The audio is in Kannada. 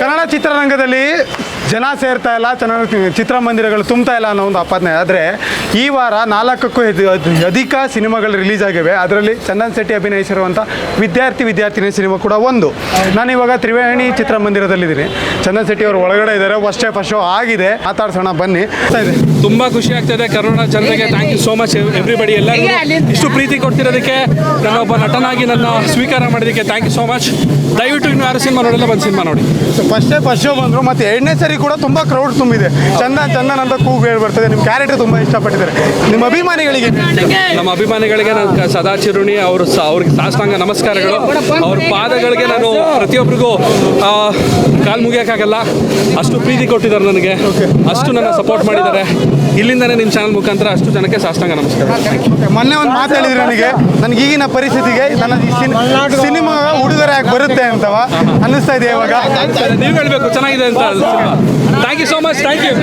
ಕನ್ನಡ ಚಿತ್ರರಂಗದಲ್ಲಿ ಜನ ಸೇರ್ತಾ ಇಲ್ಲ, ಚಿತ್ರಮಂದಿರಗಳು ತುಂಬ್ತಾ ಇಲ್ಲ ಅನ್ನೋ ಒಂದು ಆಪಾದನೆ. ಆದರೆ ಈ ವಾರ 4ಕ್ಕೂ ಅಧಿಕ ಸಿನಿಮಾಗಳು ರಿಲೀಸ್ ಆಗಿವೆ. ಅದರಲ್ಲಿ ಚಂದನ್ ಶೆಟ್ಟಿ ಅಭಿನಯಿಸಿರುವಂಥ ವಿದ್ಯಾರ್ಥಿನಿ ಸಿನಿಮಾ ಕೂಡ ಒಂದು. ನಾನಿವಾಗ ತ್ರಿವೇಣಿ ಚಿತ್ರಮಂದಿರದಲ್ಲಿದ್ದೀನಿ. ಚಂದನ್ ಶೆಟ್ಟಿ ಅವರು ಒಳಗಡೆ ಇದ್ದಾರೆ. ಫಸ್ಟ್ ಶೋ ಆಗಿದೆ. ಮಾತಾಡ್ಸೋಣ ಬನ್ನಿ. ತುಂಬ ಖುಷಿ ಆಗ್ತದೆ ಕನ್ನಡ ಜನರಿಗೆ. Thank you so much everybody. ಎಲ್ಲರಿಗೂ ಇಷ್ಟು ಪ್ರೀತಿ ಕೊಡ್ತಿರೋದಕ್ಕೆ, ನನ್ನ ಒಬ್ಬ ನಟನಾಗಿ ನನ್ನ ಸ್ವೀಕಾರ ಮಾಡೋದಕ್ಕೆ ಥ್ಯಾಂಕ್ ಯು ಸೋ ಮಚ್. ದಯವಿಟ್ಟು ಇನ್ನು ಯಾರು ಸಿನಿಮಾ ನೋಡಿಲ್ಲ, ಬಂದು ಸಿನಿಮಾ ನೋಡಿ. ಫಸ್ಟ್ ಶೋ ಬಂದರು. ಮತ್ತು 2ನೇ ಸರಿ ಕೂಡ ತುಂಬ ಕ್ರೌಡ್ ತುಂಬಿದೆ. ಚಂದನ್ ಅಂತ ಕೂಗು ಹೇಳಿ ಬರ್ತದೆ. ನಿಮ್ಮ ಕ್ಯಾರೆಕ್ಟರ್ ತುಂಬ ಇಷ್ಟಪಟ್ಟಿದ್ದಾರೆ. ನಿಮ್ಮ ಅಭಿಮಾನಿಗಳಿಗೆ ನಮ್ಮ ಅಭಿಮಾನಿಗಳಿಗೆ ನಾನು ಸದಾ ಚಿರುಣಿ. ಅವ್ರಿಗೆ ಸಾಷ್ಟಾಂಗ ನಮಸ್ಕಾರಗಳು. ಅವ್ರ ಪಾದಗಳಿಗೆ ನಾನು ಪ್ರತಿಯೊಬ್ಬರಿಗೂ ಕಾಲು ಮುಗಿಯೋಕ್ಕಾಗಲ್ಲ. ಅಷ್ಟು ಪ್ರೀತಿ ಕೊಟ್ಟಿದ್ದಾರೆ ನನಗೆ, ಅಷ್ಟು ನನ್ನ ಸಪೋರ್ಟ್ ಮಾಡಿದ್ದಾರೆ. ಇಲ್ಲಿಂದನೇ ನಿಮ್ಮ ಚಾನಲ್ ಮುಖಾಂತರ ಅಷ್ಟು ಜನಕ್ಕೆ ಸಾಷ್ಟಾಂಗ ನಮಸ್ಕಾರ. ಮೊನ್ನೆ ಒಂದು ಮಾತು ಹೇಳಿದ್ರೆ ನನಗೆ ಈಗಿನ ಪರಿಸ್ಥಿತಿಗೆ ನನ್ನ ಸಿನಿಮಾ ಉಡುಗೊರೆ ಆಗಿ ಬರುತ್ತೆ ಅಂತವ ಅನ್ನಿಸ್ತಾ ಇದೆ ಇವಾಗ. ನೀವು ಹೇಳಬೇಕು ಚೆನ್ನಾಗಿದೆ ಅಂತ. Thank you so much. Thank you.